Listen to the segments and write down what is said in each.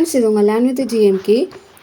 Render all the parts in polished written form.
Friends, இது உங்கள் learn with GMK.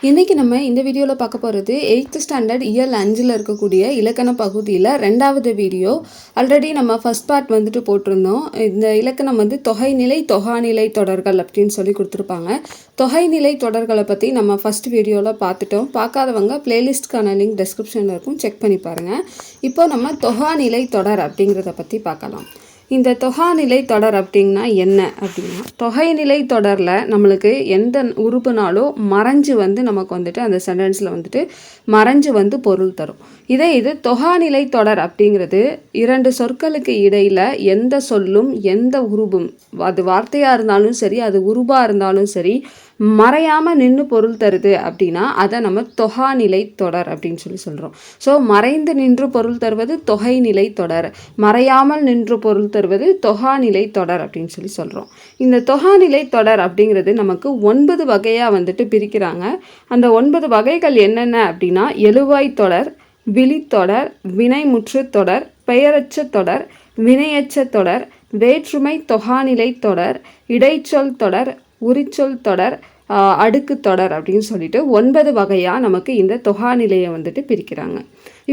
இன்றைக்கி நம்ம இந்த வீடியோவில் பார்க்க போகிறது 8th ஸ்டாண்டர்ட் இயர் 5ல் இருக்கக்கூடிய இலக்கண பகுதியில் 2வது வீடியோ. ஆல்ரெடி நம்ம ஃபஸ்ட் பார்ட் வந்துட்டு போட்டிருந்தோம். இந்த இலக்கணம் தொகைநிலை தொகாநிலை தொடர்கள் அப்படின்னு சொல்லி கொடுத்துருப்பாங்க. தொகைநிலை தொடர்களை பற்றி நம்ம ஃபஸ்ட் வீடியோவில் பார்த்துட்டோம். பார்க்காதவங்க பிளேலிஸ்ட்கான லிங்க் டெஸ்கிரிப்ஷனில் இருக்கும், செக் பண்ணி பாருங்கள். இப்போ நம்ம தொகாநிலை தொடர் அப்படிங்கிறத பற்றி பார்க்கலாம். இந்த தொகாநிலை தொடர் அப்படின்னா என்ன அப்படின்னா, தொகைநிலை தொடரில் நம்மளுக்கு எந்த உறுப்புனாலும் மறைஞ்சு நமக்கு அந்த சென்டென்ஸில் மறைஞ்சு பொருள் தரும். இது தொகாநிலை தொடர் அப்படிங்கிறது 2 சொற்களுக்கு இடையில் எந்த சொல்லும் எந்த உருவும், அது வார்த்தையாக இருந்தாலும் சரி அது உருவாக இருந்தாலும் சரி, மறையாமல் நின்று பொருள் தருது அப்படின்னா அதை நம்ம தொகாநிலை தொடர் அப்படின்னு சொல்லி சொல்கிறோம். ஸோ மறைந்து நின்று பொருள் தருவது தொகைநிலை தொடர், மறையாமல் நின்று பொருள் தருவது தொகாநிலை தொடர் அப்படின்னு சொல்லி சொல்கிறோம். இந்த தொகாநிலை தொடர் அப்படிங்கிறது நமக்கு 9 வகையாக பிரிக்கிறாங்க. அந்த 9 வகைகள் என்னென்ன அப்படின்னா, எழுவாய் தொடர், விழித்தொடர், வினைமுற்று தொடர், பெயரச்ச தொடர், வினையச்ச தொடர், வேற்றுமை தொகாநிலை தொடர், இடைச்சொல் தொடர், உரிச்சொல் தொடர், அடுக்கு தொடர் அப்படின்னு சொல்லிட்டு 9 வகையாக நமக்கு இந்த தொகாநிலையை பிரிக்கிறாங்க.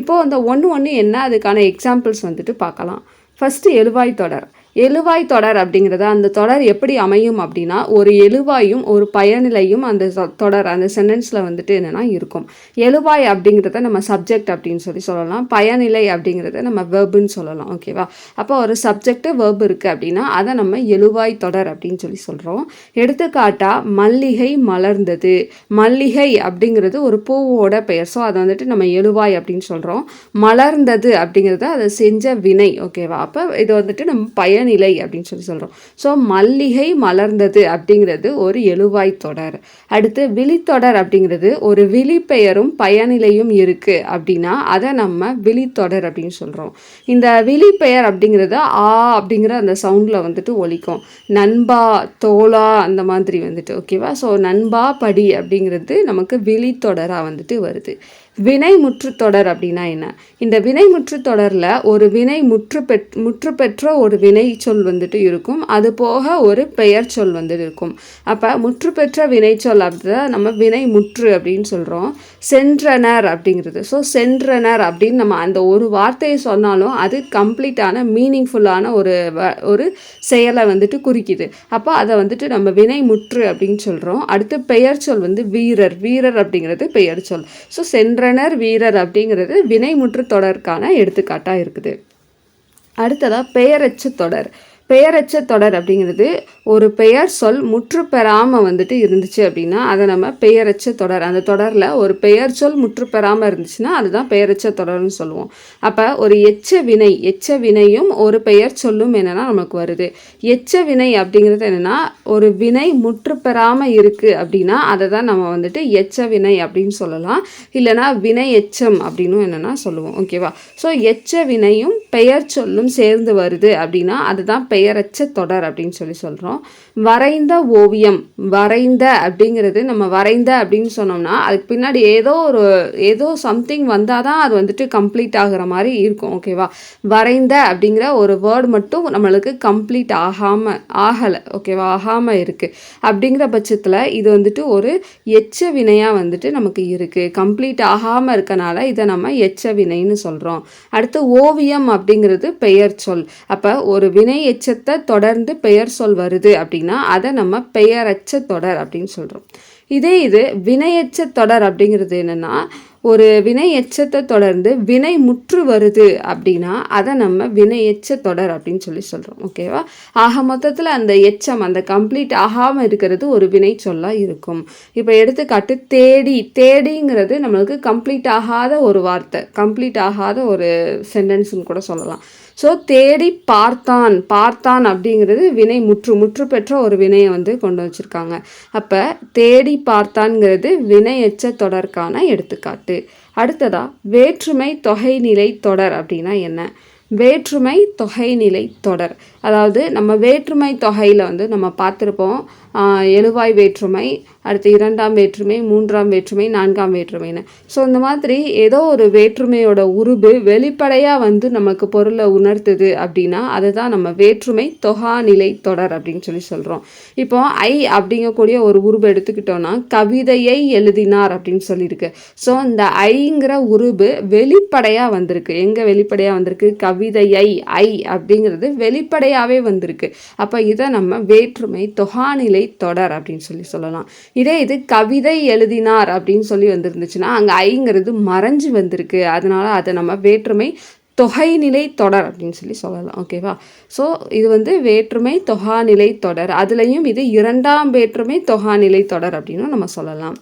இப்போது அந்த ஒன்று என்ன, அதுக்கான எக்ஸாம்பிள்ஸ் பார்க்கலாம். ஃபஸ்ட்டு எழுவாய் தொடர். எழுவாய் தொடர் அப்படிங்கிறத அந்த தொடர் எப்படி அமையும் அப்படின்னா, ஒரு எழுவாயும் ஒரு பயனிலையும் அந்த தொடர் அந்த சென்டென்ஸில் என்னென்னா இருக்கும். எழுவாய் அப்படிங்கிறத நம்ம சப்ஜெக்ட் அப்படின்னு சொல்லலாம், பயனிலை அப்படிங்கிறத நம்ம வெர்புன்னு சொல்லலாம். ஓகேவா? அப்போ ஒரு சப்ஜெக்ட் வெர்பு இருக்குது அப்படின்னா அதை நம்ம எழுவாய் தொடர் அப்படின்னு சொல்லி சொல்கிறோம். எடுத்துக்காட்டாக மல்லிகை மலர்ந்தது. மல்லிகை அப்படிங்கிறது ஒரு பூவோட பெயர். ஸோ அதை நம்ம எழுவாய் அப்படின்னு சொல்கிறோம். மலர்ந்தது அப்படிங்கிறத அதை செஞ்ச வினை. ஓகேவா? அப்போ இது நம்ம பயனிலை அப்படின்னு சொல்லி சொல்கிறோம். ஸோ மல்லிகை மலர்ந்தது அப்படிங்கிறது ஒரு எழுவாய் தொடர். அடுத்து விழித்தொடர் அப்படிங்கிறது ஒரு விழிப்பெயரும் பயனிலையும் இருக்குது அப்படின்னா அதை நம்ம விழித்தொடர் அப்படின்னு சொல்கிறோம். இந்த விழிப்பெயர் அப்படிங்கிறது ஆ அப்படிங்கிற அந்த சவுண்டில் ஒலிக்கும். நண்பா, தோளா, அந்த மாதிரி ஓகேவா? ஸோ நண்பா படி அப்படிங்கிறது நமக்கு விழித்தொடராக வருது. வினைமுற்று தொடர் அப்படின்னா என்ன? இந்த வினைமுற்று தொடரில் ஒரு வினை முற்று பெற்ற ஒரு வினை சொல் இருக்கும். அது போக ஒரு பெயர் சொல் இருக்கும். அப்போ முற்று பெற்ற வினை சொல் அப்படிதான் நம்ம வினை முற்று அப்படின்னு சொல்கிறோம். சென்றனர் அப்படிங்கிறது. ஸோ சென்றனர் அப்படின்னு நம்ம அந்த ஒரு வார்த்தையை சொன்னாலும் அது கம்ப்ளீட்டான மீனிங்ஃபுல்லான ஒரு செயலை குறிக்குது. அப்போ அதை நம்ம வினை முற்று அப்படின்னு சொல்கிறோம். அடுத்து பெயர் சொல் வீரர். வீரர் அப்படிங்கிறது பெயர் சொல். ஸோ சென்றனர் வீரர் அப்படிங்கிறது வினைமுற்று தொடருக்கான எடுத்துக்காட்டாக இருக்குது. அடுத்ததாக பெயரச்ச தொடர். பெயரச்ச தொடர் அப்படிங்கிறது ஒரு பெயர் சொல் முற்று பெறாமல் இருந்துச்சு அப்படின்னா அதை நம்ம பெயரச்ச தொடர். அந்த தொடரில் ஒரு பெயர் சொல் முற்று பெறாமல் இருந்துச்சுன்னா அதுதான் பெயரச்ச தொடர்னு சொல்லுவோம். அப்போ ஒரு எச்ச வினையும் ஒரு பெயர் சொல்லும் என்னென்னா நமக்கு வருது. எச்ச வினை அப்படிங்கிறது என்னென்னா, ஒரு வினை முற்று பெறாமல் இருக்குது அப்படின்னா அதை தான் நம்ம எச்ச வினை அப்படின்னு சொல்லலாம். இல்லைனா வினை எச்சம் அப்படின்னு என்னென்னா சொல்லுவோம். ஓகேவா? ஸோ எச்ச வினையும் பெயர் சொல்லும் சேர்ந்து வருது அப்படின்னா அதுதான் பெயரச்ச தொடர் அப்படின்னு சொல்கிறோம். வரைந்த ஓவியம். வரைந்த அப்படிங்கிறது நம்ம வரைந்த அப்படின்னு சொன்னோம்னா அதுக்கு பின்னாடி ஏதோ சம்திங் வந்தால் தான் அது கம்ப்ளீட் ஆகிற மாதிரி இருக்கும். ஓகேவா? வரைந்த அப்படிங்கிற ஒரு வேர்டு மட்டும் நம்மளுக்கு கம்ப்ளீட் ஆகலை. ஓகேவா? ஆகாமல் இருக்குது. அப்படிங்கிற பட்சத்தில் இது ஒரு எச்ச வினையாக நமக்கு இருக்குது. கம்ப்ளீட் ஆகாமல் இருக்கனால இதை நம்ம எச்ச வினைன்னு சொல்கிறோம். அடுத்து ஓவியம் அப்படிங்கிறது பெயர் சொல். அப்போ ஒரு வினை எச்சத்தை தொடர்ந்து பெயர் சொல் வருது அப்படின்னா அதை நம்ம பெயரச்ச தொடர் அப்படின்னு சொல்கிறோம். இது வினையச்ச தொடர் அப்படிங்கிறது என்னென்னா, ஒரு வினை எச்சத்தை தொடர்ந்து வினை முற்று வருது அப்படின்னா அதை நம்ம வினையச்ச தொடர் அப்படின்னு சொல்கிறோம். ஓகேவா? ஆக மொத்தத்தில் அந்த எச்சம் அந்த கம்ப்ளீட் ஆகாமல் இருக்கிறது ஒரு வினை சொல்லாக இருக்கும். இப்போ எடுத்துக்காட்டு தேடி. தேடிங்கிறது நம்மளுக்கு கம்ப்ளீட் ஆகாத ஒரு வார்த்தை, கம்ப்ளீட் ஆகாத ஒரு சென்டென்ஸ்னு கூட சொல்லலாம். ஸோ தேடி பார்த்தான். பார்த்தான் அப்படிங்கிறது வினை முற்று பெற்ற ஒரு வினையை கொண்டு வச்சுருக்காங்க. அப்போ தேடி பார்த்தான்ங்கிறது வினையச்ச தொடர்க்கான எடுத்துக்காட்டு. அடுத்ததாக வேற்றுமை தொகைநிலை தொடர் அப்படின்னா என்ன? வேற்றுமை தொகைநிலை தொடர், அதாவது நம்ம வேற்றுமை தொகையில் நம்ம பார்த்துருப்போம். எழுவாய் வேற்றுமை, அடுத்து 2ஆம் வேற்றுமை, 3ஆம் வேற்றுமை, 4ஆம் வேற்றுமைன்னு. ஸோ இந்த மாதிரி ஏதோ ஒரு வேற்றுமையோட உருபு வெளிப்படையாக வந்து நமக்கு பொருளை உணர்த்துது அப்படின்னா அதை தான் நம்ம வேற்றுமை தொகாநிலை தொடர் அப்படின்னு சொல்லி சொல்கிறோம். இப்போ ஐ அப்படிங்கக்கூடிய ஒரு உருபு எடுத்துக்கிட்டோன்னா கவிதையை எழுதினார் அப்படின்னு சொல்லியிருக்கு. ஸோ இந்த ஐங்கிற உருபு வெளிப்படையாக வந்திருக்கு. எங்கே வெளிப்படையாக வந்திருக்கு? கவிதையை ஐ அப்படிங்கிறது வெளிப்படையாகவே வந்திருக்கு. அப்போ இதை நம்ம வேற்றுமை தொகாநிலை தொடர் அப்படின்னு சொல்லலாம். இதே இது கவிதை எழுதினார் அப்படின்னு சொல்லி வந்துருந்துச்சுன்னா அங்கே ஐங்கிறது மறைஞ்சு வந்திருக்கு. அதனால அதை நம்ம வேற்றுமை தொகைநிலை தொடர் அப்படின்னு சொல்லலாம். ஓகேவா? ஸோ இது வந்து வேற்றுமை தொகாநிலை தொடர். அதுலேயும் இது 2ஆம் வேற்றுமை தொகாநிலை தொடர் அப்படின்னு நம்ம சொல்லலாம்.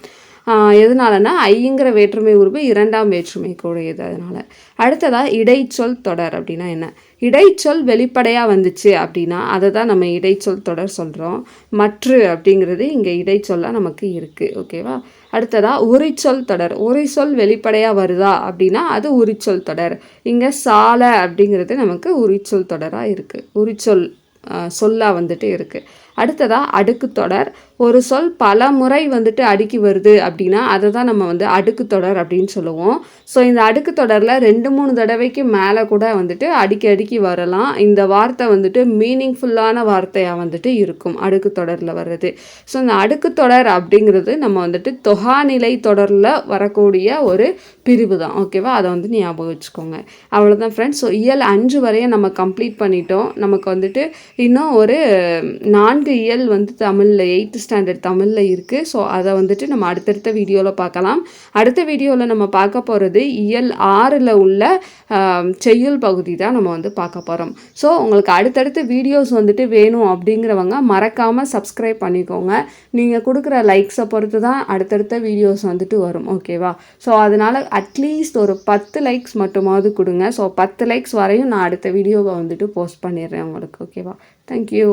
எதனாலனா ஐங்கிற வேற்றுமை உருவு 2ஆம் வேற்றுமை கூடியது. அதனால் அடுத்ததாக இடைச்சொல் தொடர் அப்படின்னா என்ன? இடைச்சொல் வெளிப்படையாக வந்துச்சு அப்படின்னா அதை தான் நம்ம இடைச்சொல் தொடர் சொல்கிறோம். மற்று அப்படிங்கிறது இங்கே இடைச்சொல்லாக நமக்கு இருக்குது. ஓகேவா? அடுத்ததாக உரிச்சொல் தொடர். உரிச்சொல் வெளிப்படையாக வருதா அப்படின்னா அது உரிச்சொல் தொடர். இங்கே சால அப்படிங்கிறது நமக்கு உரிச்சொல் தொடராக இருக்குது. உரிச்சொல் சொல்லாக வந்துட்டு இருக்குது. அடுத்ததாக அடுக்கு தொடர். ஒரு சொல் பல முறை வந்துட்டு அடுக்கி வருது அப்படின்னா அதை தான் நம்ம வந்து அடுக்கு தொடர் அப்படின்னு சொல்லுவோம். ஸோ இந்த அடுக்கு தொடரில் 2-3 தடவைக்கு மேலே கூட வந்துட்டு அடுக்கி வரலாம். இந்த வார்த்தை வந்துட்டு மீனிங்ஃபுல்லான வார்த்தையாக வந்துட்டு இருக்கும் அடுக்கு தொடரில் வர்றது. ஸோ இந்த அடுக்கு தொடர் அப்படிங்கிறது நம்ம வந்துட்டு தொகாநிலை தொடரில் வரக்கூடிய ஒரு பிரிவு தான். ஓகேவா? அதை வந்து ஞாபகம் வச்சுக்கோங்க. அவ்வளோதான் ஃப்ரெண்ட்ஸ். ஸோ இயல் 5 வரையும் நம்ம கம்ப்ளீட் பண்ணிட்டோம். நமக்கு வந்துட்டு இன்னும் ஒரு 4 இயல் வந்து தமிழில் 8th ஸ்டாண்டர்ட் தமிழில் இருக்குது. ஸோ அதை வந்துட்டு நம்ம அடுத்தடுத்த வீடியோவில் பார்க்கலாம். அடுத்த வீடியோவில் நம்ம பார்க்க போகிறது இயல் 6ல் உள்ள செய்யுள் பகுதி தான் நம்ம வந்து பார்க்க போகிறோம். ஸோ உங்களுக்கு அடுத்தடுத்த வீடியோஸ் வந்துட்டு வேணும் அப்படிங்கிறவங்க மறக்காமல் சப்ஸ்கிரைப் பண்ணிக்கோங்க. நீங்கள் கொடுக்குற லைக்ஸை பொறுத்து தான் அடுத்தடுத்த வீடியோஸ் வந்துட்டு வரும். ஓகேவா? ஸோ அதனால் அட்லீஸ்ட் ஒரு 10 லைக்ஸ் மட்டுமாவது கொடுங்க. ஸோ 10 லைக்ஸ் வரையும் நான் அடுத்த வீடியோவை வந்துட்டு போஸ்ட் பண்ணிடுறேன் உங்களுக்கு. ஓகேவா? தேங்க்யூ.